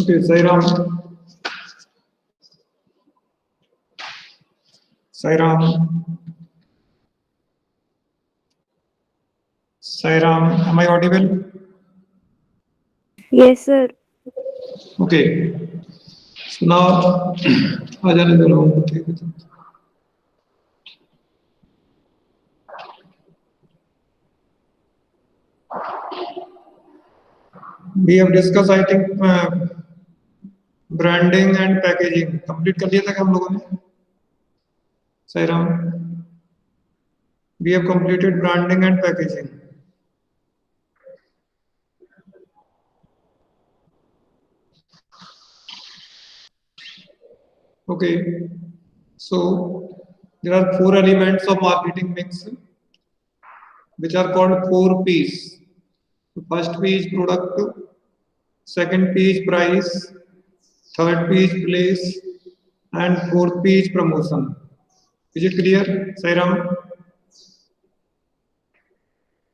Okay, Sairam. Sairam. Sairam, am I audible? Yes, sir. Okay. So now, आ जाने दो लोगों को, ठीक है। We have discussed, I think, branding and packaging. Complete कर लिया था क्या हम लोगों ने? Sairam. We have completed branding and packaging. Okay. So there are 4 elements of marketing mix, which are called 4 P's. The first P is product, second P is price, third P is place, and fourth P is promotion. Is it clear, Sairam?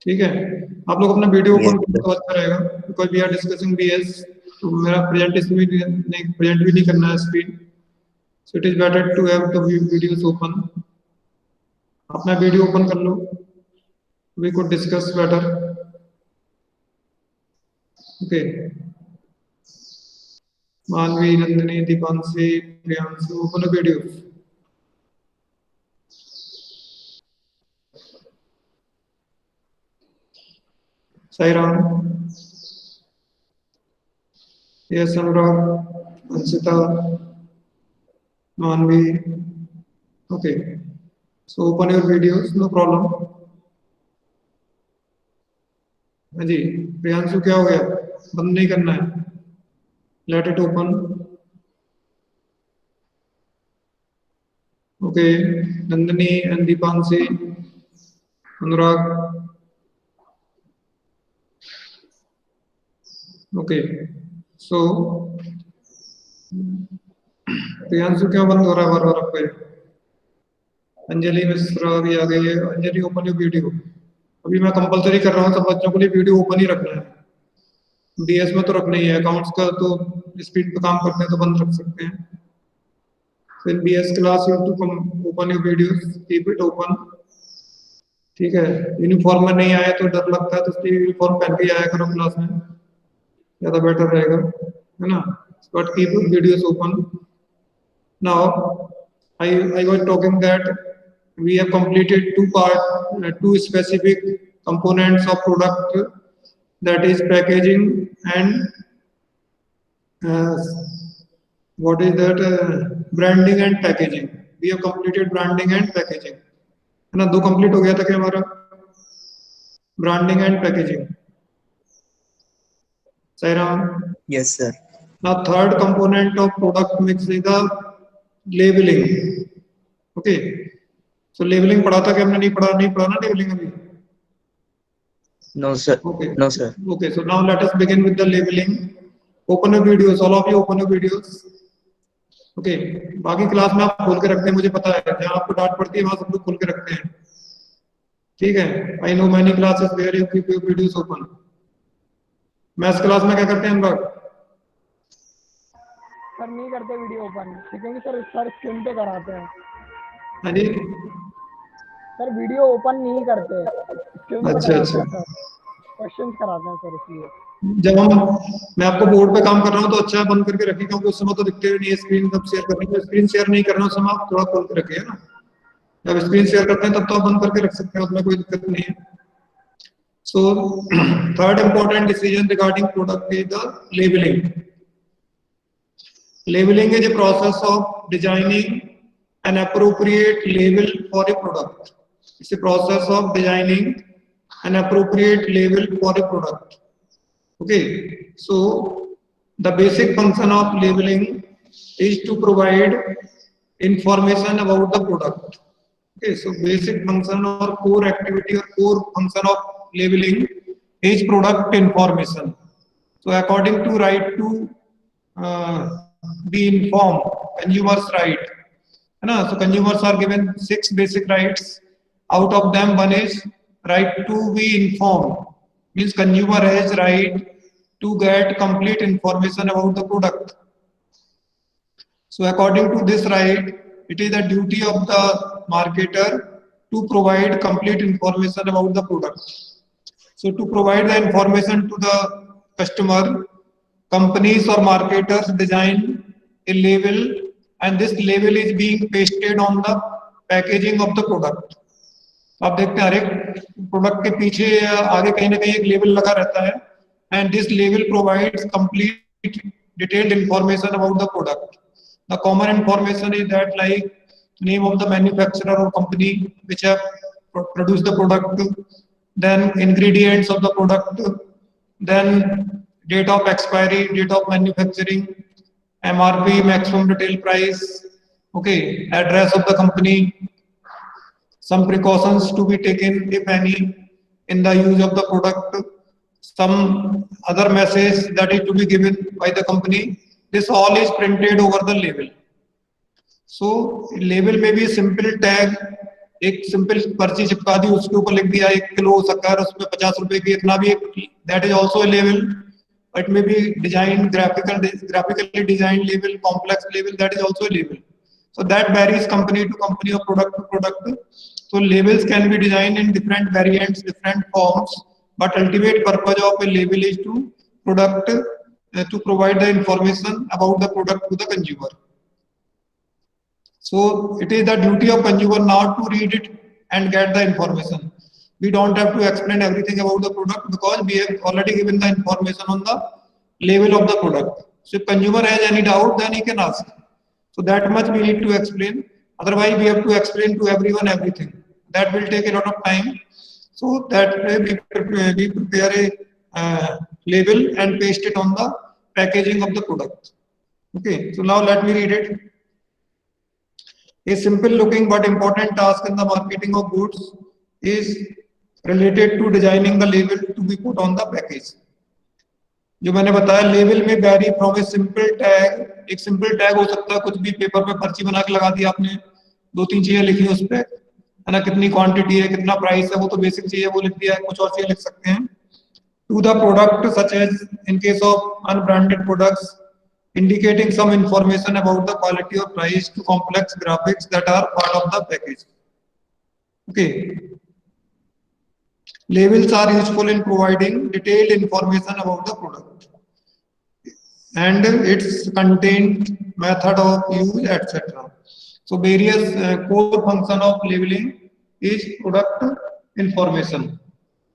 ठीक है, आप लोग अपना video open करें तो अच्छा रहेगा, because we are discussing BS. तो मेरा प्रेजेंटेशन भी नहीं करना है screen, so it is better to have the videos open. अपना वीडियो ओपन कर लो, we could discuss better. Okay, Manvi, Nandini, Deepanshi, Priyanshu, open the video. Sairam, yes Anurag, Anshita, Manvi. Okay, so open your videos, no problem. हाँ जी, प्रियांशु क्या हो गया? बंद नहीं करना है, let it open. Okay, Nandini and Deepanshi, Anurag. Okay, so Priyanshu क्यों बंद हो रहा है बार बार आपका? अंजलि मिश्रा भी आ गई है। Anjali, open your video. अभी मैं कंपलसरी कर रहा हूँ सब बच्चों के लिए, वीडियो ओपन ही रखना है। बीएस में तो रखना ही है, अकाउंट्स का तो स्पीड पे काम करते हैं तो बंद रख सकते हैं। फिर BS class you to open your videos, keep it open. ठीक है, यूनिफॉर्म में नहीं आया तो डर लगता है, तो इसलिए यूनिफॉर्म पहन के आया करो क्लास में, ज्यादा बेटर रहेगा, है ना। But keep videos open. Now I was talking that we have completed two specific components of product, that is packaging and what is that, branding and packaging. We have completed branding and packaging, है ना। 2 complete हो गया था क्या हमारा, branding and packaging? Sairam? Yes, sir. Now third component of product mix is the labeling. Okay, so labeling पढ़ा था कि हमने? नहीं पढ़ा ना labeling अभी? No, sir. Okay. No, sir. Okay, so now let us begin with the labeling. Open your videos, all of you open your videos. Okay, बाकी class में आप खोल के रखते हैं, मुझे पता है, जहाँ आपको डांट पड़ती है वहां सब लोग खोल के रखते हैं, ठीक है। I know many classes where you keep your videos open. Maths class में क्या करते हैं हम लोग? सर नहीं करते वीडियो ओपन, क्योंकि सर स्क्रीन पे कराते हैं। हाँ जी, सर वीडियो ओपन नहीं करते, स्क्रीन पे अच्छा कराते हैं सर, क्वेश्चंस कराते हैं सर, इसलिए। जब मैं आपको बोर्ड पे काम कर रहा हूँ तो अच्छा है बंद करके रखिए, क्योंकि उस समय तो दिखते भी नहीं है स्क्रीन कब शेयर करनी है। स्क्रीन शेयर नहीं करना उस समय आप थोड़ा खोल के रखिए ना, जब स्क्रीन शेयर करते हैं तब तो आप बंद करके रख सकते हैं, उसमें कोई दिक्कत नहीं है। So third important decision regarding product is the labelling. Labeling is a process of designing an appropriate label for a product. It's a process of designing an appropriate label for a product. Okay, so The basic function of labeling is to provide information about the product. Okay, so basic function or core activity or core function of labeling is product information. So according to right to be informed, consumers right. So consumers are given 6 basic rights. Out of them, one is right to be informed. Means consumer has right to get complete information about the product. So according to this right, it is the duty of the marketer to provide complete information about the product. So to provide the information to the customer, companies or marketers design a label, and this label is being pasted on the packaging of the product. आप देखते हैं हर एक product के पीछे आगे कहीं ना कहीं एक लेबल लगा रहता है, and this label provides complete detailed information about the product. The common information is that like name of the manufacturer or company which have produced the product, then ingredients of the product, then date of expiry, date of manufacturing, MRP, maximum retail price, okay, address of the company, some precautions to be taken, if any, in the use of the product, some other message that is to be given by the company. This all is printed over the label. So label में भी simple tag, एक simple पर्ची चिपका दी, उसके ऊपर लिख दिया 1 kilo शक्कर, उसमें 50 रुपए की, इतना भी, that is also a label. It may be designed, graphically designed label, complex label, that is also a label. So that varies company to company or product to product. So labels can be designed in different variants, different forms, but ultimate purpose of a label is to provide the information about the product to the consumer. So it is the duty of consumer not to read it and get the information. We don't have to explain everything about the product because we have already given the information on the label of the product. So if consumer has any doubt, then he can ask. So that much we need to explain. Otherwise, we have to explain to everyone everything. That will take a lot of time. So that way we prepare a label and paste it on the packaging of the product. Okay, so now let me read it. A simple looking but important task in the marketing of goods is related to designing the label to be put on the package. जो मैंने बताया label में vary from a simple tag, एक simple tag हो सकता है, कुछ भी पेपर पे पर्ची बना के लगा दी आपने, 2-3 चीजें लिखी उस पे, है ना, कितनी क्वांटिटी है, कितना प्राइस है, वो तो बेसिक चीज है, वो लिख दिया है, कुछ और चीजें लिख सकते हैं. To the product such as in case of unbranded products indicating some information about the quality or price to complex graphics that are part of the package. Okay. Labels are useful in providing detailed information about the product and its content, method of use, etc. So various core function of labeling is product information.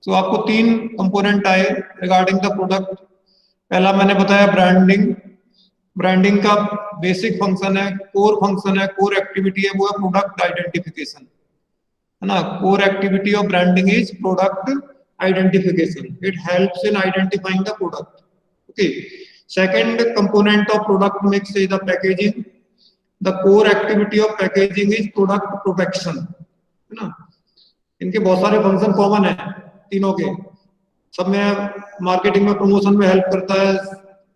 So आपको 3 component आए regarding the product. पहला मैंने बताया branding. Branding का basic function है, core function है, core activity है, वो है प्रोडक्ट आइडेंटिफिकेशन, है ना. Core activity of branding is product identification. It helps in identifying the product. Okay. Second component of product mix is the packaging. The core activity of packaging is product protection, है ना. इनके बहुत सारे function common है तीनों के, सब में मार्केटिंग में प्रमोशन में हेल्प करता है,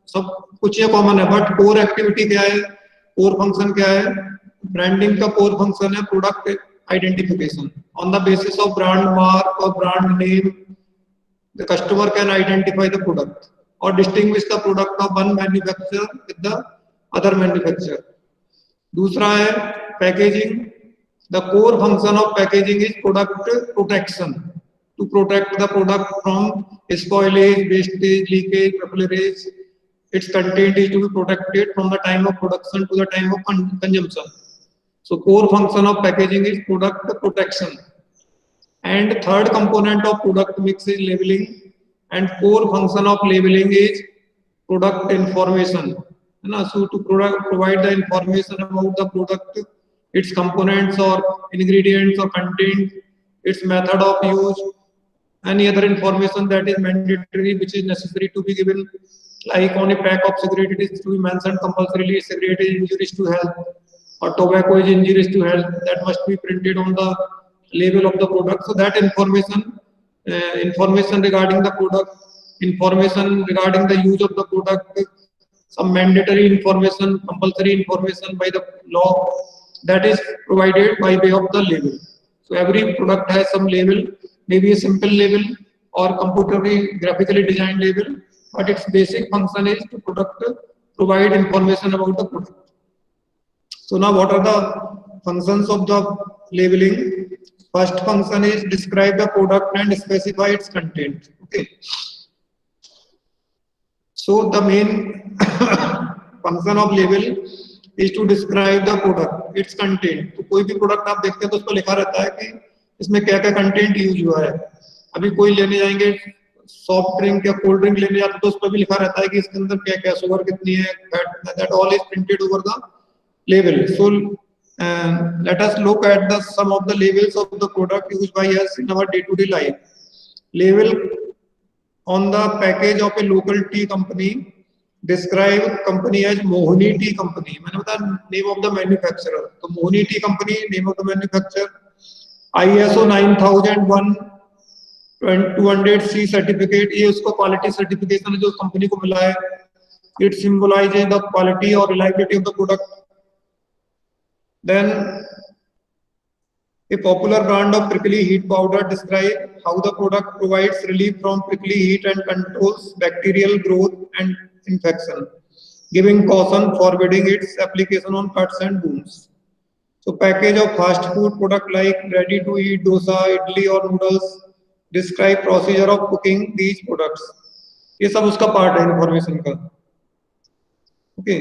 सब कुछ ये कॉमन है. बट कोर एक्टिविटी क्या है, कोर फंक्शन क्या है? ब्रांडिंग का कोर फंक्शन है product identification. On the basis of brand mark और brand name the customer can identify the product और distinguish the product of one manufacturer with the other manufacturer. दूसरा है packaging. The core function of packaging is product protection, to protect the product from spoilage, wastage, leakage, pilferage. Its content is to be protected from the time of production to the time of consumption. So core function of packaging is product protection. And third component of product mix is labeling, and core function of labeling is product information. So to provide the information about the product, its components or ingredients or content, its method of use, any other information that is mandatory which is necessary to be given Like on a pack of cigarette, it is to be mentioned compulsorily cigarette is injurious to health or tobacco is injurious to health. That must be printed on the label of the product. So that information regarding the product, information regarding the use of the product, some mandatory information, compulsory information by the law, that is provided by way of the label. So every product has some label, maybe a simple label or computerly graphically designed label, but its basic function is to provide information about the product. So now what are the functions of the labeling? First function is describe the product and specify its content. Okay. So the main function of label is to describe the product, its content. तो कोई भी product आप देखते हैं तो उस पर लिखा रहता है कि इसमें क्या क्या कंटेंट यूज हुआ है. अभी कोई लेने जाएंगे सॉफ्ट ड्रिंक या कोल्ड ड्रिंक लेने जाते तो उस पर भी लिखा रहता है कि इसके अंदर क्या क्या शुगर कितनी है, fat, that all is printed over the label. So let us look at the some of the labels of the product used by us in our day-to-day life. Label on the package of a local tea company describe company as Mohini Tea Company. मैंने बताया name of the manufacturer. तो Mohini Tea Company name of the manufacturer. ISO 9001 200C certificate, ये उसको quality certification है जो company को मिला है. It symbolizes the quality or reliability of the product. Then a popular brand of prickly heat powder describe how the product provides relief from prickly heat and controls bacterial growth and infection, giving caution forbidding its application on cuts and wounds. So package of fast food product like ready to eat dosa, idli or noodles describe procedure of cooking these products. ये सब उसका part है information का. Okay.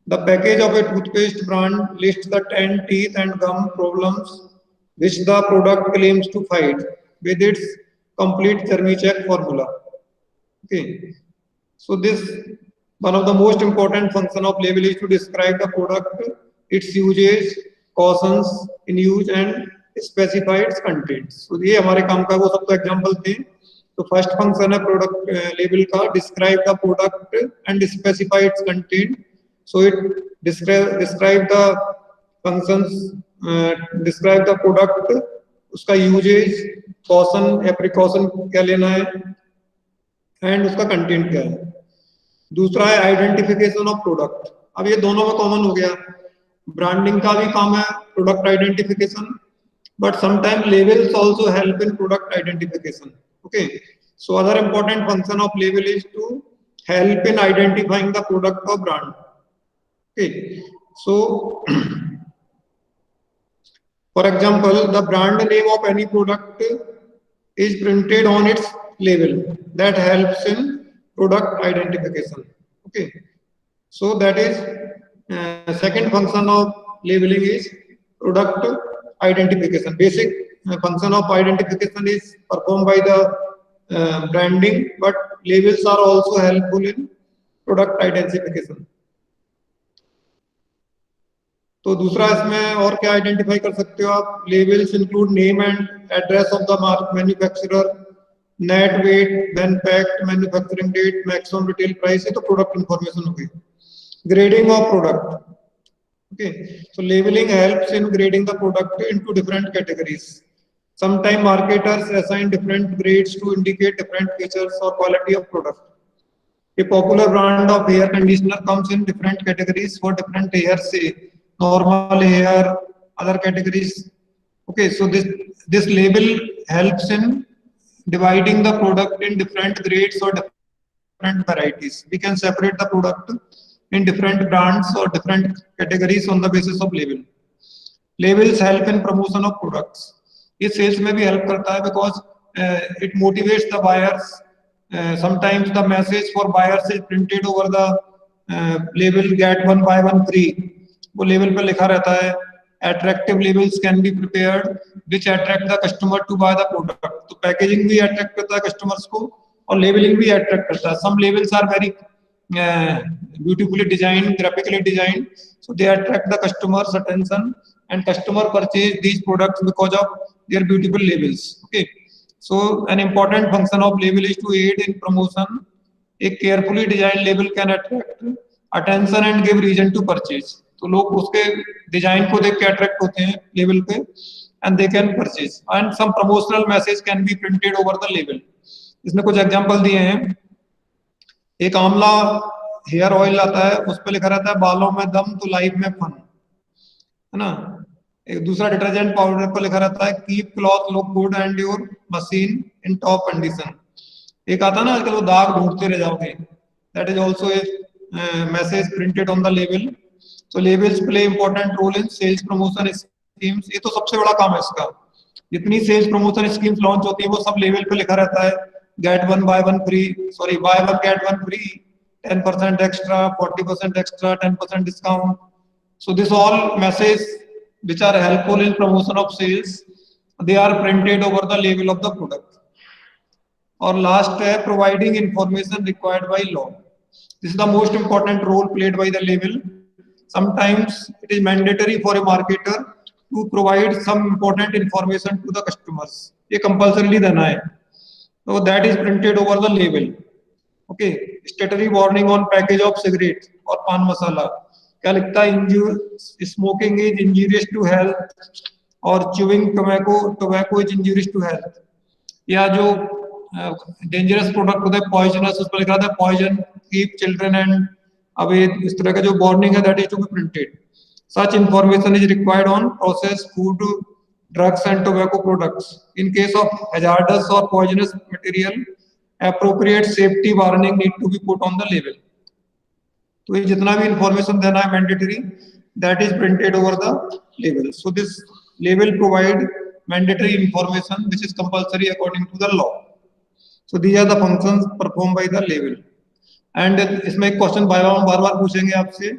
The package of a toothpaste brand lists the 10 teeth and gum problems which the product claims to fight with its complete Chermy check formula. Okay. So this one of the most important function of label is to describe the product, its usage, cautions in use and specify its contents. So ये हमारे काम का वो सब तो example थे. तो first function है product label का describe the product and specify its content. So it describe the functions, describe the product, उसका usage, caution या precaution क्या लेना है, and उसका content क्या है. दूसरा है identification of product. अब ये दोनों में common हो गया. Branding का भी काम है product identification, but sometimes labels also help in product identification. Okay. So other important function of label is to help in identifying the product or brand. Okay, so for example, the brand name of any product is printed on its label. That helps in product identification. Okay, so that is second function of labeling is product identification. Basic function of identification is performed by the branding, but labels are also helpful in product identification. तो दूसरा इसमें और क्या identify कर सकते हो आप. Labels include name and address of the manufacturer, net weight, when packed, manufacturing date, maximum retail price. ये तो प्रोडक्ट इंफॉर्मेशन हो गई. Grading of product. Okay, so labeling helps in grading the product into different categories. Sometime marketers assign different grades to indicate different features और quality of product. A popular brand of hair conditioner comes in different categories for different hair, say normal hair, other categories. Okay, so this label helps in dividing the product in different grades or different varieties. We can separate the product in different brands or different categories on the basis of label. Labels help in promotion of products. ये sales में भी help करता है because it motivates the buyers. Sometimes the message for buyers is printed over the label, get one buy one free. वो level पर लिखा रहता है. Attractive labels can be prepared which attract the customer to buy the product. तो packaging भी attract करता है customers को और लेबलिंग भी अट्रैक्ट करता है. Some labels are very beautifully designed, graphically designed, so they attract the customer's attention and customer purchase these products because of their beautiful labels. Okay, so an important function of label is to aid in promotion A carefully designed label can attract attention and give reason to purchase. तो लोग उसके design को देख के attract होते हैं label पे, and they can purchase. And some promotional message can be printed over the label. इसमें कुछ एग्जांपल दिए हैं. एक आंवला हेयर ऑयल आता है, उस पर लिखा रहता है बालों में दम तो लाइफ में फन, है ना. एक दूसरा डिटर्जेंट पाउडर पर लिखा रहता है keep cloth look good and your machine in top condition. एक आता है ना आजकल, वो दाग ढूंढते रह जाओगे, that is also a message printed on the label. So labels play important role in sales promotion schemes. ये तो सबसे बड़ा काम है इसका. जितनी सेल्स प्रमोशन स्कीम्स लॉन्च होती है वो सब लेबल पे लिखा रहता है get one by one free, sorry by one get one free, 10% extra, 40% extra, 10% discount. So this all messages which are helpful in promotion of sales, they are printed over the label of the product. और last है providing information required by law. This is the most important role played by the label. Sometimes it is mandatory for a marketer to provide some important information to the customers. ये compulsorily देना है. So that is printed over the label. Okay, statutory warning on package of cigarette और पान मसाला. क्या लिखता है? Smoking is injurious to health और chewing tobacco is injurious to health. या जो dangerous product होता है poisonous, उस पर लिखा था poison keep children and away. इस तरह का जो warning है that is to be printed. Such information is required on processed food, drugs and tobacco products. In case of hazardous or poisonous material, appropriate safety warning need to be put on the label. तो ये जितना भी information देना है mandatory, that is printed over the label. So this label provide mandatory information which is compulsory according to the law. So these are the functions performed by the label. And इसमें एक question बार-बार पूछेंगे आपसे,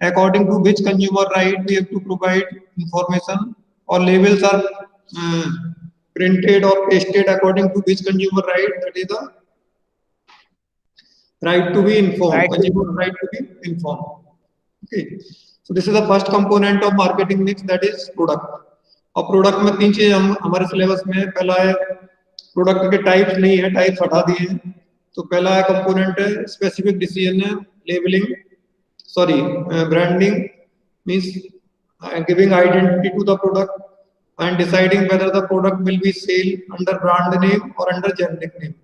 according to which consumer right we have to provide information, or labels are printed or pasted according to which consumer right, that is the right to be informed, consumer right to be informed. Okay, so this is the first component of marketing mix, that is product. और product में तीन चीज हमारे syllabus में, पहला है product के types नहीं है, टाइप्स हटा दिए हैं. तो पहला है कंपोनेंट है स्पेसिफिक डिसीजन है, labelling, sorry branding means giving identity to the product and deciding whether the product will be sold under brand name or under generic name.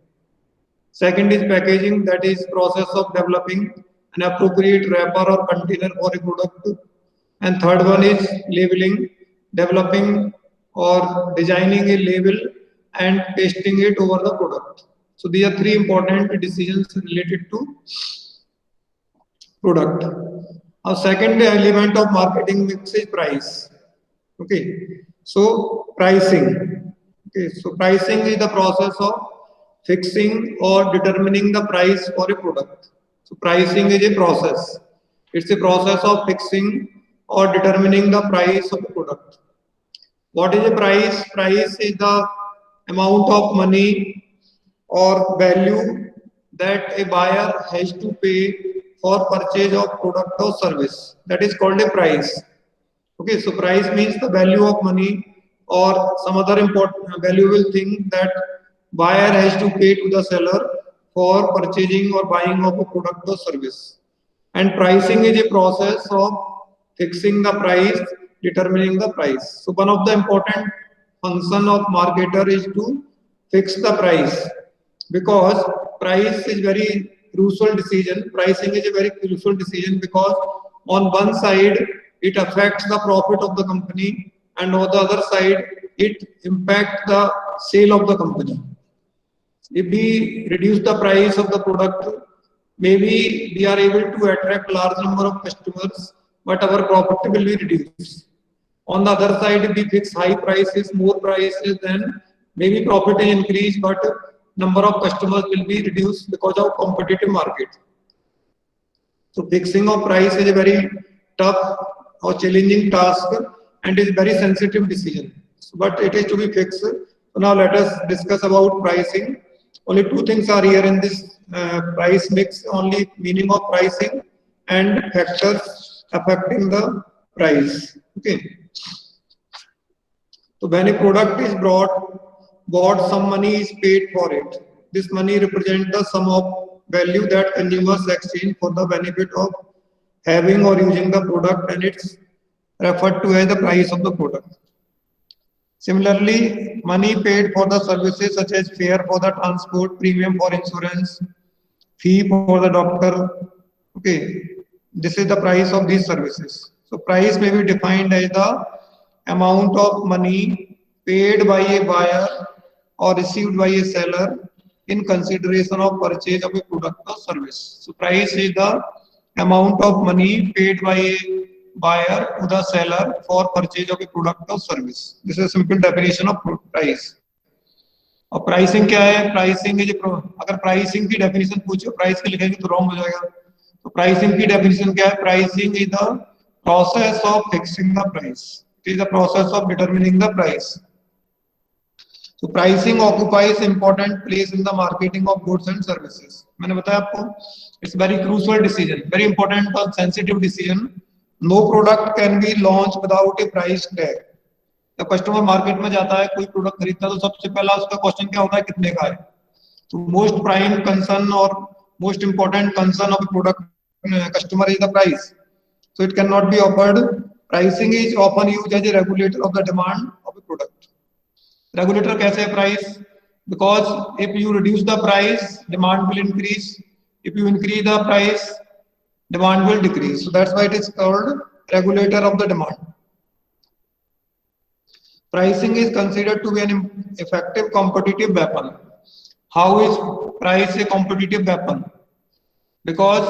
Second is packaging, that is process of developing an appropriate wrapper or container for a product. And third one is labeling, developing or designing a label and pasting it over the product. So these are three important decisions related to product. Our second element of marketing mix is price. Okay, so pricing. Okay, so pricing is the process of fixing or determining the price for a product. So pricing is a process. It's a process of fixing or determining the price of a product. What is a price? Price is the amount of money or value that a buyer has to pay for purchase of product or service. That is called a price. Okay, so price means the value of money or some other important valuable thing that buyer has to pay to the seller for purchasing or buying of a product or service. And pricing is a process of fixing the price, determining the price. So one of the important function of marketer is to fix the price, because price is very crucial decision. Pricing is a very crucial decision because on one side it affects the profit of the company, and on the other side it impacts the sale of the company. If we reduce the price of the product, maybe we are able to attract large number of customers, but our profit will be reduced. On the other side, if we fix high prices, more prices, then maybe profit is increased, but number of customers will be reduced because of competitive market. So fixing of price is a very tough or challenging task and is very sensitive decision, but it is to be fixed. So now let us discuss about pricing. Only two things are here in this price mix, only meaning of pricing and factors affecting the price. Okay. So when a product is bought, some money is paid for it. This money represents the sum of value that consumers exchange for the benefit of having or using the product, and it's referred to as the price of the product. Similarly, money paid for the services such as fare for the transport, premium for insurance, fee for the doctor. Okay, this is the price of these services. So price may be defined as the amount of money paid by a buyer or received by a seller in consideration of purchase of a product or service. So price is the amount of money paid by a buyer to the seller for purchase of a product or service. This is a simple definition of price. और pricing क्या है? Pricing is, अगर pricing की definition पूछो price के लिखेंगे तो wrong हो जाएगा. तो प्राइसिंग की डेफिनेशन क्या है? Pricing is the process of fixing the price. It is the process of determining the price. So pricing occupies important place in the marketing of goods and services. मैंने बताया आपको, it's very crucial decision, very important और sensitive decision. No product can be launched without a price tag. जब customer market में जाता है, कोई product खरीदता है, तो सबसे पहला उसका क्वेश्चन क्या होता है? कितने का है? तो मोस्ट प्राइम कंसर्न और most important concern of product customer is the price. So it cannot be offered. Pricing is often used as a regulator of the demand of a product. Regulator कैसे है price? Because if you reduce the price, demand will increase. If you increase the price, demand will decrease. So that's why it is called regulator of the demand. Pricing is considered to be an effective competitive weapon. How is price a competitive weapon? Because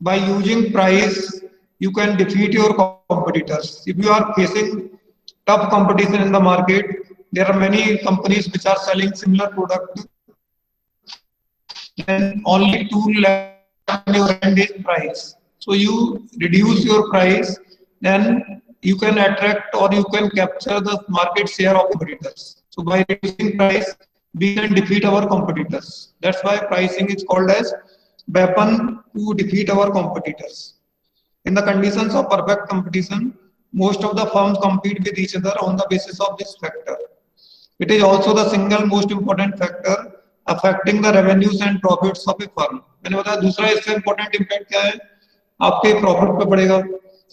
by using price, you can defeat your competitors. If you are facing tough competition in the market, there are many companies which are selling similar product, then only tool left on your hand is price. So you reduce your price, then you can attract or you can capture the market share of competitors. So by reducing price, we can defeat our competitors. That's why pricing is called as weapon to defeat our competitors. In the conditions of perfect competition, most of the firms compete with each other on the basis of this factor. It is also the single most important factor affecting the revenues and profits of a firm. मैंने बताया दूसरा इससे important impact क्या है? आपके profit पे पड़ेगा.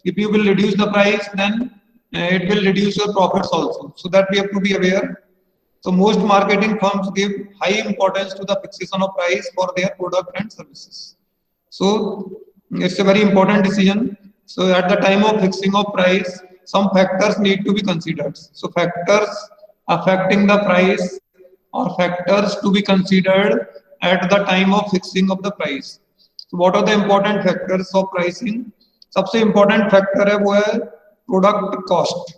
If you will reduce the price, then it will reduce your profits also. So that we have to be aware. So most marketing firms give high importance to the fixation of price for their product and services. So it's a very important decision. So at the time of fixing of price, some factors need to be considered. So factors affecting the price or factors to be considered at the time of fixing of the price. So what are the important factors of pricing? सबसे important factor है वो है product cost.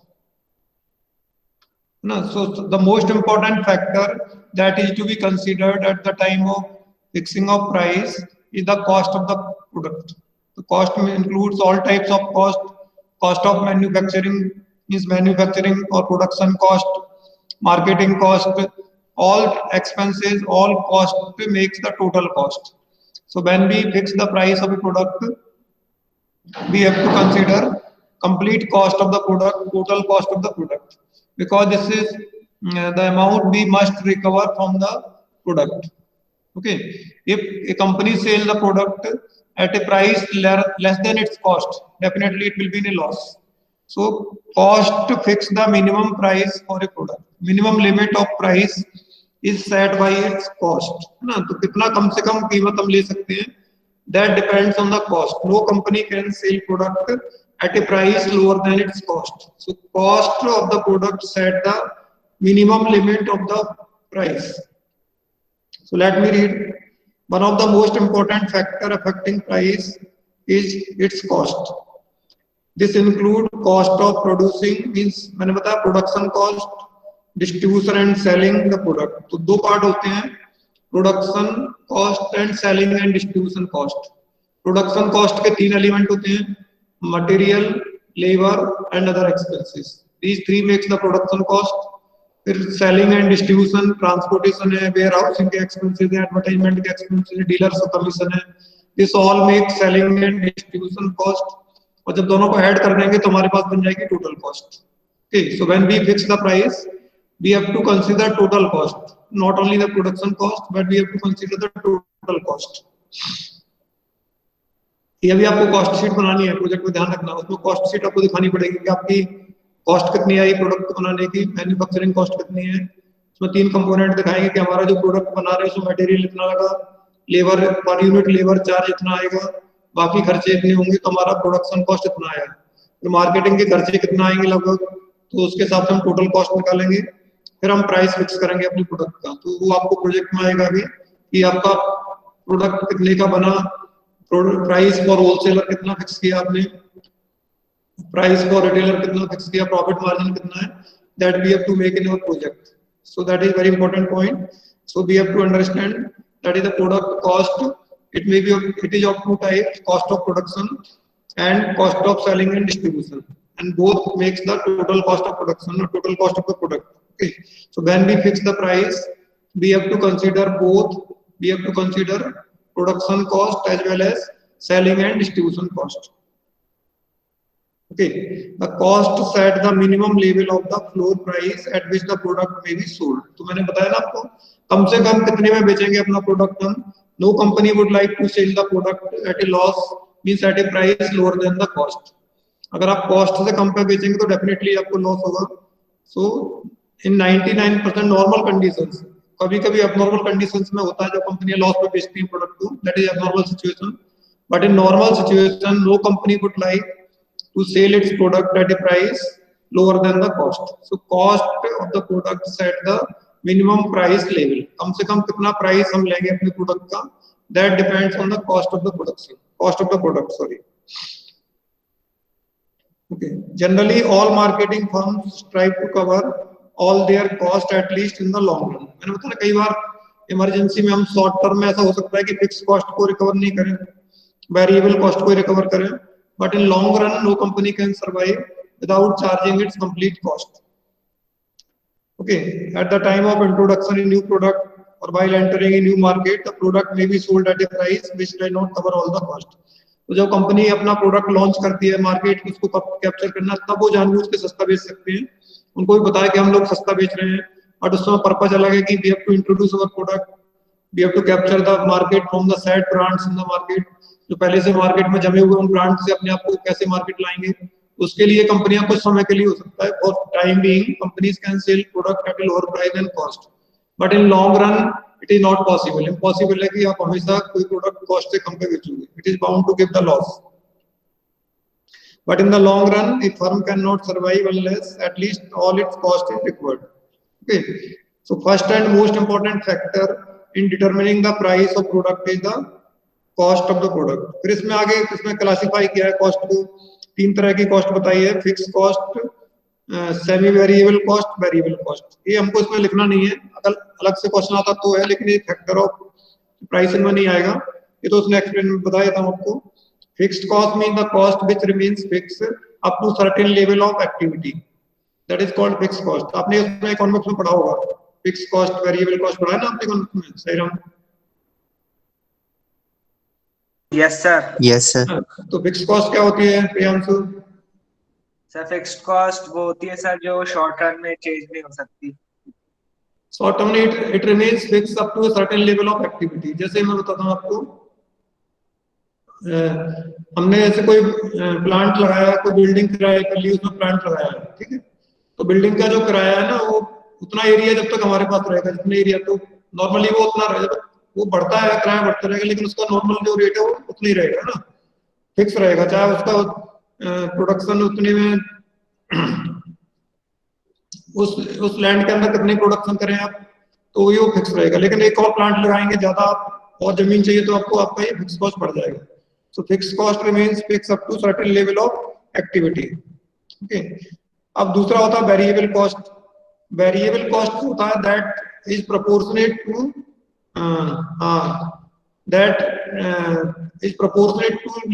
No, so the most important factor that is to be considered at the time of fixing of price is the cost of the product. The cost includes all types of cost. Cost of manufacturing is manufacturing or production cost, marketing cost, all expenses, all cost makes the total cost. So when we fix the price of a product, we have to consider complete cost of the product, total cost of the product, because this is the amount we must recover from the product. Okay, if a company sells the product at a price less than its cost, definitely it will be in a loss. So cost to fix the minimum price for a product. Minimum limit of price is set by its cost. ना तो कितना कम से कम कीमत हम ले सकते हैं? That depends on the cost. No company can sell product at a price lower than its cost. So cost of the product set the minimum limit of the price. So let me read. One of the most important factor affecting price is its cost. This include cost of producing, means मैंने बताया production cost, distribution and selling the product. तो दो part होते हैं, production cost and selling and distribution cost. Production cost के तीन element होते हैं, material, labor and other expenses. These three makes the production cost. फिर सेलिंग एंड डिस्ट्रीब्यूशन, ट्रांसपोर्टेशन है, वेयर हाउसिंग के एक्सपेंसेस है, एडवर्टाइजमेंट के एक्सपेंसेस है, डीलर्स का कमीशन है. This all make selling and distribution cost. और जब दोनों को ऐड कर देंगे तो हमारे पास बन जाएगी total cost. Okay, so when we fix the price, we have to consider total cost, not only the production cost, but we have to consider the total cost. ये भी आपको कॉस्ट शीट बनानी है प्रोजेक्ट में, ध्यान रखना उसमें cost sheet आपको दिखानी पड़ेगी कि आपकी कॉस्ट कितनी आई प्रोडक्ट बनाने की, मैन्युफैक्चरिंग कॉस्ट कितनी है। उसमें 3 कंपोनेंट दिखाएंगे कि हमारा जो प्रोडक्ट बना रहे हैं उसमें मटेरियल इतना लगा, labour per unit labour charge इतना आएगा, बाकी खर्चे इतने होंगे, तो हमारा प्रोडक्शन कॉस्ट इतना आया। तो मार्केटिंग के खर्चे कितना आएंगे लगभग, तो उसके हिसाब से हम टोटल कॉस्ट निकालेंगे, फिर हम प्राइस फिक्स करेंगे अपनी प्रोडक्ट का। तो वो आपको प्रोजेक्ट में आएगा कि आपका प्रोडक्ट कितने का बना, प्राइस फॉर होलसेलर कितना फिक्स किया आपने, प्राइस फॉर रिटेलर कितना फिक्स किया, प्रॉफिट मार्जिन कितना है, that we have to make in your project. So that is very important point. So we have to understand that is the product cost. It may be it is of 2 types, cost of production and cost of selling and distribution, and both makes the total cost of production or total cost of the product. Okay, so when we fix the price, we have to consider both. We have to consider production cost as well as selling and distribution cost. Okay, the cost set the minimum level of the floor price at which the product may be sold. तो मैंने बताया ना आपको कम से कम कितने में बेचेंगे अपना प्रोडक्ट हम। No company would like to sell the product at a loss, means at a price lower than the cost. अगर आप कॉस्ट से कम पे बेचेंगे तो डेफिनेटली आपको लॉस होगा। सो इन 99% नॉर्मल कंडीशंस, कभी-कभी अबनॉर्मल कंडीशंस में होता है जब कंपनियां लॉस पे बेचती हैं प्रोडक्ट को, that is abnormal situation. But in normal situation no company would like to sell its product at a price lower than the cost. So cost of the product set the minimum price level. कम से कम कितना price हम लेंगे अपने product का, that depends on the cost of the production, cost of the product, sorry. Okay, generally all marketing firms strive to cover all their cost at least in the long run. मैंने बताया ना कई बार emergency में हम short term में ऐसा हो सकता है कि फिक्स कॉस्ट को रिकवर नहीं करें, वेरिएबल कॉस्ट को रिकवर करें, but in long run no company can survive without charging its complete cost. Okay, at the time of introduction in new product or while entering a new market, the product may be sold at a price which does not cover all the cost. तो जब company अपना product launch करती है market, उसको capture करना, तब वो जानबूझ के सस्ता बेच सकते हैं। उनको भी पता है कि हम लोग सस्ता बेच रहे हैं, बट उसमें पर्पस अलग है कि we have to introduce our product, we have to capture the market from the set brands in the market. जो पहले से मार्केट में जमे हुए उन ब्रांड से अपने आप को कैसे मार्केट लाएंगे, उसके लिए कंपनियां कुछ समय के लिए हो सकता है, for time being companies can sell product at a lower price than cost, but in long run it is not possible. Impossible है कि आप हमेशा कोई प्रोडक्ट कॉस्ट से कम पे बेचोगे, it is bound to give the loss. But in the long run a firm can not survive unless at least all its cost is recovered. Okay, so first and most important factor in determining the price of product is the cost of the product. फिर इसमें आगे इसमें classify किया है cost को, 3 तरह की cost बताई है, fix cost, semi variable cost, variable cost. ये हमको इसमें लिखना नहीं है, अलग से क्वेश्चन आता तो है, लेकिन ये फैक्टर ऑफ प्राइसिंग में नहीं आएगा, ये तो उसने एक्सप्लेन में बताया था आपको। Fixed cost mean the cost which remains fix up to certain level of activity, that is called fixed cost. आपने इसमें इकोनॉमिक्स में पढ़ा होगा, फिक्स्ड कॉस्ट, वेरिएबल कॉस्ट पढ़ा है ना आपने इकोनॉमिक्स में, सही Ram? Yes sir. Yes sir. तो फिक्स्ड कॉस्ट क्या होती है प्रियांशु? सर फिक्स्ड कॉस्ट वो होती है सर जो शॉर्ट टर्म में चेंज नहीं हो सकती। शॉर्ट टर्म में it remains fix up to a certain level of activity. जैसे मैं बताता हूं आपको, हमने ऐसे कोई प्लांट लगाया, कोई बिल्डिंग किराए कर ली, उसमें प्लांट लगाया है, ठीक है, तो बिल्डिंग का जो किराया है ना वो उतना एरिया जब तक हमारे पास रहेगा, जितने एरिया, तो नॉर्मली वो उतना रहेगा, वो बढ़ता है किराया बढ़ता रहेगा, लेकिन उसका नॉर्मल जो रेट है वो उतना ही रहेगा ना, फिक्स रहेगा, चाहे उसका प्रोडक्शन उतने में उस लैंड के अंदर कितने प्रोडक्शन करें आप, तो ये वो फिक्स रहेगा। लेकिन एक और प्लांट लगाएंगे ज्यादा और जमीन चाहिए तो आपको आपका ये फिक्स कॉस्ट बढ़ जाएगा। So fix cost remains fix up to certain level of activity. Okay, अब दूसरा होता है वेरिएबल कॉस्ट। वेरिएबल कॉस्ट होता है that is proportionate to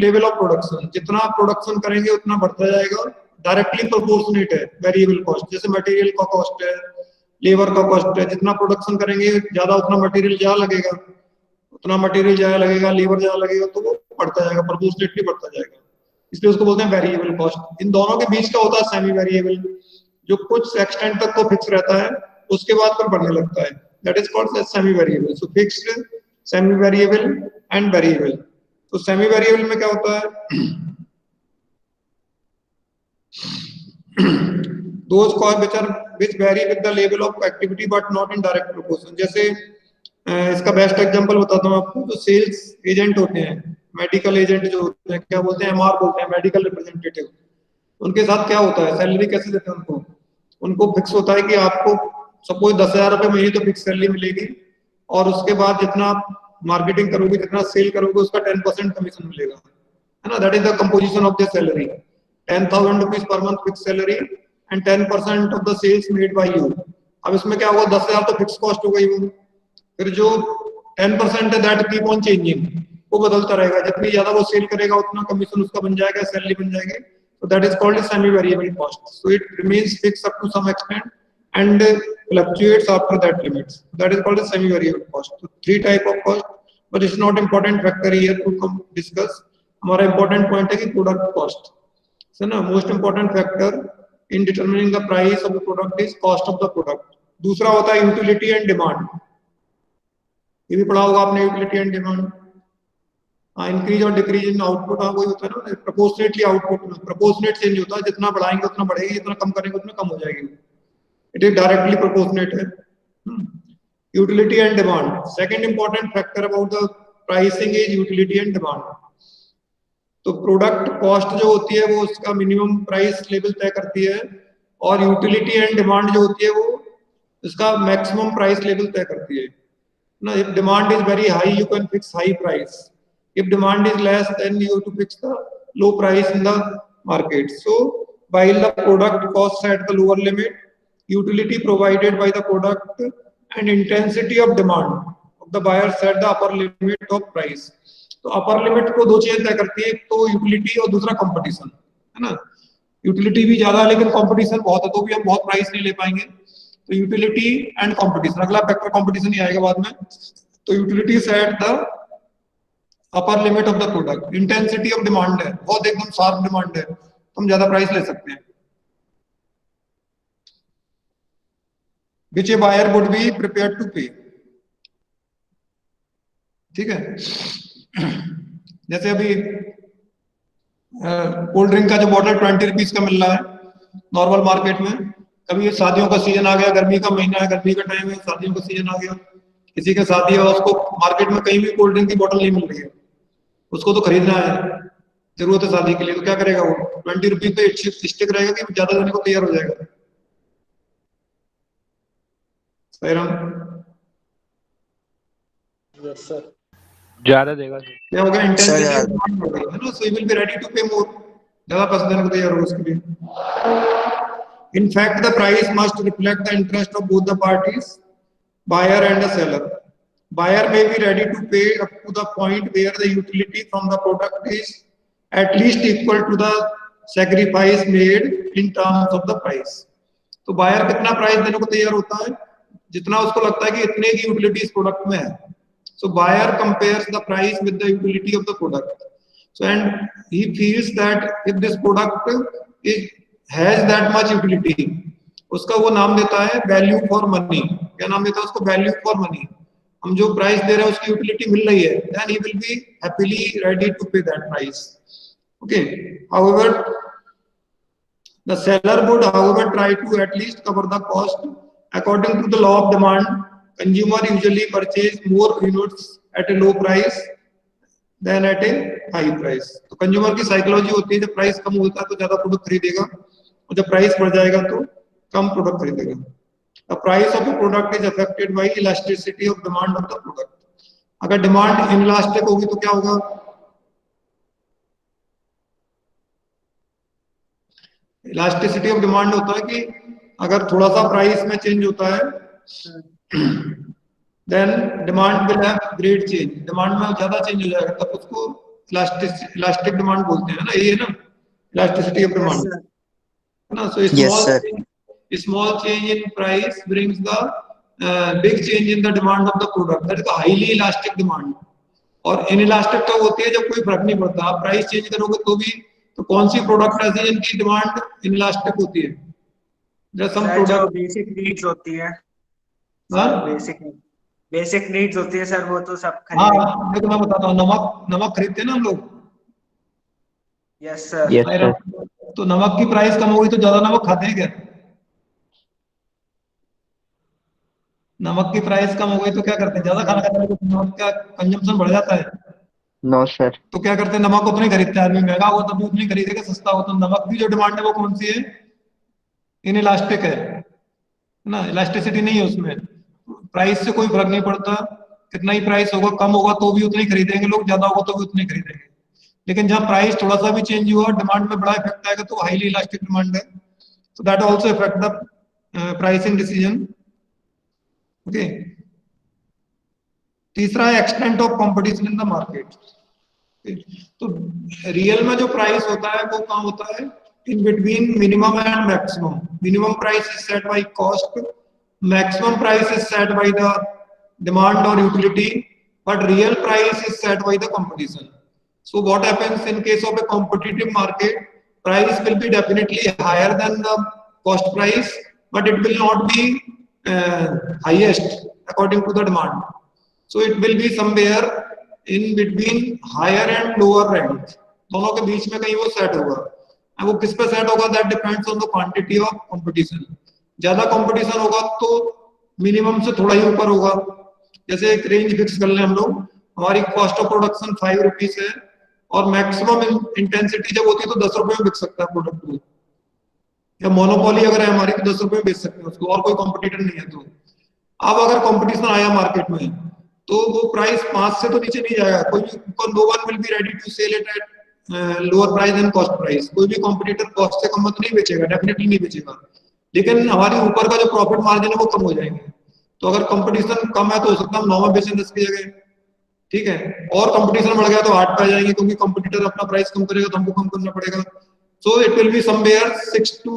level of production. जितना प्रोडक्शन करेंगे उतना बढ़ता जाएगा, डायरेक्टली प्रोपोर्शनेट है वेरिएबल कॉस्ट। जैसे मटेरियल का कॉस्ट है, लेबर का कॉस्ट है, जितना प्रोडक्शन करेंगे ज्यादा उतना मटेरियल ज्यादा लगेगा, उतना मटेरियल ज्यादा लगेगा, लेबर ज्यादा लगेगा, तो वो बढ़ता जाएगा, प्रोपोर्शनेटली बढ़ता जाएगा, इसलिए उसको बोलते हैं वेरिएबल कॉस्ट। इन दोनों के बीच का होता है सेमी वेरिएबल, जो कुछ एक्सटेंट तक तो फिक्स रहता है, उसके बाद फिर बढ़ने लगता है, that is called semi variable. So fixed, semi variable and variable. तो सेमी वेरिएबल में क्या होता है, those costs which vary with the level of activity but not in direct proportion। जैसे इसका बेस्ट एग्जांपल बताता हूँ आपको, जो सेल्स एजेंट होते हैं, मेडिकल एजेंट जो होते हैं, क्या बोलते हैं, एमआर बोलते हैं, मेडिकल रिप्रेजेंटेटिव, उनके साथ क्या होता है, सैलरी कैसे देते हैं उनको, उनको फिक्स होता है कि आपको सपोज 10,000 रुपए महीने तो फिक्स सैलरी मिलेगी, और उसके बाद जितना आप मार्केटिंग करोगे, जितना सेल करोगे, उसका 10% कमीशन मिलेगा, है ना। That is the composition of the salary, 10,000 rupees per month fix salary and 10% of the sales made by you. अब इसमें क्या होगा, 10,000 तो फिक्स कॉस्ट हो गई वो, फिर जो 10% है दैट कीप ऑन चेंजिंग, वो बदलता रहेगा, जितनी ज्यादा वो सेल करेगा उतना कमीशन उसका बन जाएगा, सैलरी बन जाएगी। So that is called a semi-variable cost. So it remains fixed up to some extent and fluctuates after that limits. That is called a semi-variable cost. So three type of cost, but it's not important factor here to come discuss. हमारा important point है कि product cost. So ना most important factor in determining the price of the product is cost of the product. दूसरा होता है utility and demand. ये भी पढ़ा होगा आपने, utility and demand. इंक्रीज और डिक्रीज इन आउटपुट, वही होता है ना, प्रोपोर्शनेटली आउटपुट में प्रोपोर्शनेट चेंज होता है, जितना बढ़ाएंगे उतना बढ़ेगी, जितना कम करेंगे उतना कम हो जाएगी, इट इज डायरेक्टली प्रोपोर्शनेट है। Utility and demand, second important factor about the pricing is utility and demand. तो प्रोडक्ट कॉस्ट जो होती है वो उसका मिनिमम प्राइस लेवल तय करती है, और यूटिलिटी एंड डिमांड जो होती है वो इसका मैक्सिमम प्राइस लेवल तय करती है ना। If demand is very high you can fix high price, if demand is less then you have to fix the low price in the market। So while the product costs at the lower limit, utility provided by the product and intensity of demand of the buyer set the upper limit of price। तो upper limit को दो चीजें तय करती है, एक तो utility और दूसरा कंपटीशन, है ना। यूटिलिटी भी ज्यादा है लेकिन कंपटीशन बहुत है, तो भी हम बहुत प्राइस नहीं ले पाएंगे। तो यूटिलिटी एंड कंपटीशन, अगला फैक्टर कंपटीशन ही आएगा बाद में। तो utility set the upper limit of the product, intensity of demand है, बहुत एकदम शार्प डिमांड है तो हम ज्यादा प्राइस ले सकते हैं, which a buyer would be prepared to pay. ठीक है, जैसे अभी कोल्ड ड्रिंक का जो बॉटल 20 रुपीज का मिल रहा है नॉर्मल मार्केट में, कभी शादियों का सीजन आ गया, गर्मी का महीना है, गर्मी का टाइम है, शादियों का सीजन आ गया, किसी के शादी है, उसको मार्केट में कहीं भी कोल्ड ड्रिंक की बोतल नहीं मिल रही है, उसको तो खरीदना है, जरूरत है शादी के लिए, तो क्या करेगा वो 20 रुपीज पे स्टिक रहेगा कि ज्यादा देने को तैयार हो जाएगा। यस सर, ज्यादा देगा क्या हो गया, इंटेंसिटी है ना, so he will be ready to pay more, ज्यादा पैसा देने को तैयार होगा उसके लिए। In fact the price must reflect the interest of both the parties, buyer and the seller। Buyer may be ready to pay up to the point where the utility from the product is at least equal to the sacrifice made in terms of the price। तो buyer कितना price देने को तैयार होता है, जितना उसको लगता है कि इतने की यूटिलिटी इस प्रोडक्ट में है। So buyer compares the price with the utility of the product। So and he feels that if this product has that much utility, उसका वो नाम देता है वैल्यू फॉर मनी। क्या नाम देता है उसको, वैल्यू फॉर मनी। हम जो प्राइस दे रहे हैं उसकी यूटिलिटी मिल रही है, then he will be happily ready to pay that price. Okay, however the seller would however try to at least cover the cost according to the law of demand. Consumer usually purchase more units at a low price than at a high price. तो consumer की psychology होती है, जब price कम होता है तो ज्यादा product खरीदेगा, और जब प्राइस बढ़ जाएगा तो कम प्रोडक्ट खरीदेगा। The price of a product is affected by elasticity of demand of the product। अगर डिमांड इनइलास्टिक होगी तो क्या होगा, इलास्टिसिटी ऑफ डिमांड होता है कि अगर थोड़ा सा प्राइस में चेंज होता है then demand will have great change, demand में ज्यादा चेंज हो जाएगा, तब उसको इलास्टिक डिमांड बोलते हैं ना, ये है ना इलास्टिसिटी ऑफ डिमांड, है ना। सो small change in price brings the big change in the demand of the product, that is the highly elastic demand। और inelastic तो होती है जब कोई फर्क नहीं पड़ता, आप प्राइस चेंज करोगे तो भी, तो कौन सी प्रोडक्ट ऐसी जिनकी डिमांड inelastic होती है, जैसे सम प्रोडक्ट बेसिक नीड्स होती है, हाँ बेसिक नीड्स होती है सर, वो तो सब हाँ, खरीदेंगे। देखो मैं बताता हूँ, नमक खरीदते हैं ना हम लोग। Yes sir. Yes sir. तो नमक की प्राइस कम होगी तो ज्यादा नमक खाते हैं क्या? नमक की प्राइस कम हो गई तो क्या करते हैं, ज्यादा खाना खाते हैं तो नमक का कंजम्पशन बढ़ जाता है। No sir. तो क्या करते हैं, नमक उतना ही खरीदते हैं आदमी, महंगा हो तभी उतनी खरीदेगा, सस्ता हो तो। नमक की जो डिमांड है वो कौन सी है, इन इलास्टिक है ना, इलास्टिसिटी नहीं है उसमें, प्राइस से कोई फर्क नहीं पड़ता। कितना ही प्राइस होगा, कम होगा तो भी उतने ही खरीदेंगे लोग, ज्यादा होगा तो भी उतने ही खरीदेंगे। लेकिन जहाँ प्राइस थोड़ा सा भी चेंज हुआ, डिमांड में बड़ा इफेक्ट आएगा, तो हाईली इलास्टिक डिमांड है, so that also affect the pricing decision. Okay. तीसरा है extent of competition in the market. तो रियल में जो प्राइस होता है वो कहाँ होता है, in between minimum and maximum. Minimum price is set by cost, maximum price is set by the demand और utility, but real price is set by the competition. So what happens in case of a competitive market, price will be definitely higher than the cost price, but it will not be highest according to the demand. So it will be somewhere in between higher and lower range, दोनों के बीच में कहीं वो set होगा। अब वो किस पे सेट होगा, that depends on the quantity of competition. ज्यादा कंपटीशन होगा तो मिनिमम से थोड़ा ही ऊपर होगा। जैसे एक रेंज फिक्स कर लें हम लोग, हमारी कॉस्ट ऑफ प्रोडक्शन 5 रुपीज है और मैक्सिमम इंटेंसिटी जब होती है तो 10 रुपए में बिक सकता है प्रोडक्ट को, या मोनोपोली अगर है हमारी तो 10 रुपए में बेच सकते हैं उसको, और कोई कंपटीटर नहीं है तो। अब अगर कंपटीशन आया मार्केट में तो वो प्राइस 5 से तो नीचे नहीं जाएगा, कोई no one will be ready to sell it at lower price than cost price. कोई भी कंपटीटर कॉस्ट से कम तो नहीं बेचेगा, डेफिनेटली नहीं बेचेगा, लेकिन हमारी ऊपर का जो प्रॉफिट मार्जिन है वो कम हो जाएंगे। तो अगर कंपटीशन कम है तो हो सकता है हम 9 में बेचें 10 की जगह, ठीक है, और कंपटीशन बढ़ गया तो 8 पे आ जाएंगे, क्योंकि कंपटीटर अपना प्राइस कम करेगा तो हमको कम करना पड़ेगा। So it will be somewhere 6 to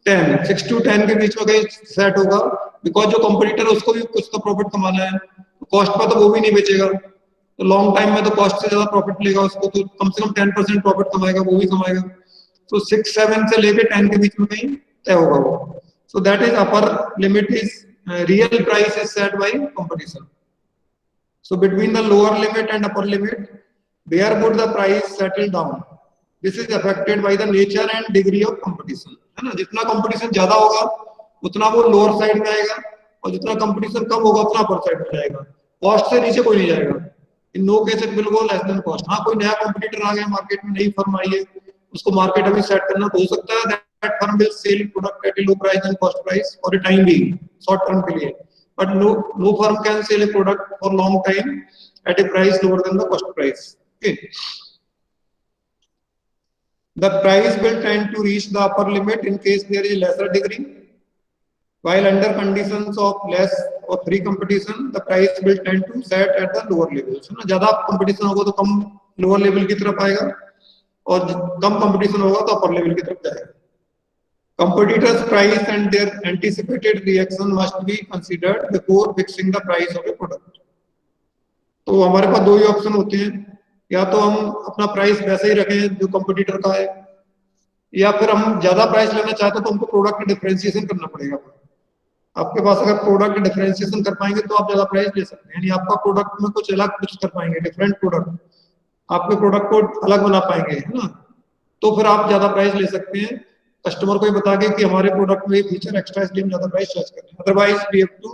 10 के बीच में कहीं सेट होगा, बिकॉज जो कंपटीटर है उसको भी कुछ तो प्रॉफिट कमाना है, कॉस्ट पर तो वो भी नहीं बेचेगा, तो लॉन्ग टाइम में तो कॉस्ट से ज्यादा प्रॉफिट लेगा उसको, तो कम से कम 10% प्रॉफिट कमाएगा, वो भी कमाएगा। तो 6-7 से लेके 10 के बीच में कहीं तय होगा वो। So that is upper limit is real price is set by competition. So between the lower limit and upper limit, where would the price settle down? This is affected by the nature and degree of competition, है ना। जितना competition ज्यादा होगा उतना वो lower side में आएगा, और जितना कंपटीशन कम होगा उतना अपर साइड में जाएगा। कॉस्ट से नीचे कोई नहीं जाएगा, in no case it will go less than cost. हाँ, कोई नया कंपटीटर आ गया मार्केट में, नई फर्म आई है, उसको मार्केट अभी सेट करना, तो हो सकता है that firm will sell product at a low price than cost price for a time being, short term के लिए, but no firm can sell a product for long time at a price lower than the cost price. Okay, the price will tend to reach the upper limit in case there is lesser degree, while under conditions of less or free competition the price will tend to set at the lower levels, है ना। ज्यादा competition होगा तो कम lower level की तरफ आएगा, और कम competition होगा तो अपर लेवल की तरफ जाएगा। Competitors' price and their anticipated reaction must be considered before fixing the price of a product. तो हमारे पास दो ही ऑप्शन होते हैं, या तो हम अपना प्राइस वैसे ही रखें जो कंपटीटर का है, या फिर हम ज्यादा प्राइस लेना चाहते हैं तो हमको प्रोडक्ट डिफरेंशिएशन करना पड़ेगा। आपके पास अगर प्रोडक्ट डिफरेंशिएशन कर पाएंगे तो आप ज्यादा प्राइस ले सकते हैं, यानी आपका प्रोडक्ट में कुछ अलग कुछ कर पाएंगे, डिफरेंट प्रोडक्ट, आपके प्रोडक्ट को अलग बना पाएंगे, है ना, तो फिर आप ज्यादा प्राइस ले सकते हैं। कस्टमर को ये बता के कि हमारे प्रोडक्ट में ये फीचर एक्स्ट्रा, इसलिए हम ज्यादा प्राइस चार्ज करते हैं, otherwise we have to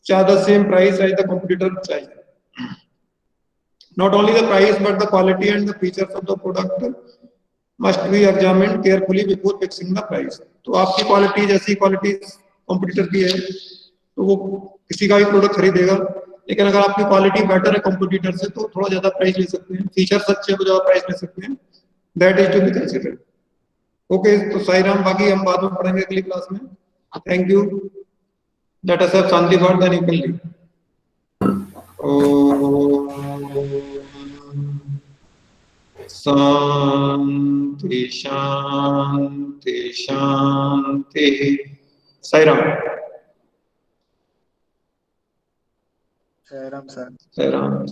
charge the same price as the competitor charge. Not only the price but the quality and the features of the product must be examined carefully before fixing the price. तो आपकी quality जैसी quality competitor की है तो वो किसी का भी प्रोडक्ट खरीदेगा, लेकिन अगर आपकी क्वालिटी बेटर है कंपटीटर से तो थोड़ा ज्यादा प्राइस ले सकते हैं, फीचर्स अच्छे तो ज्यादा प्राइस ले सकते हैं, that is to be considered. Okay, तो साई राम, बाकी हम बाद में पढ़ेंगे अगली क्लास में। Thank you. Let us have shanti path, then you can leave. Shanti shanti shanti. Sai Ram. Sai Ram sir. Sai Ram.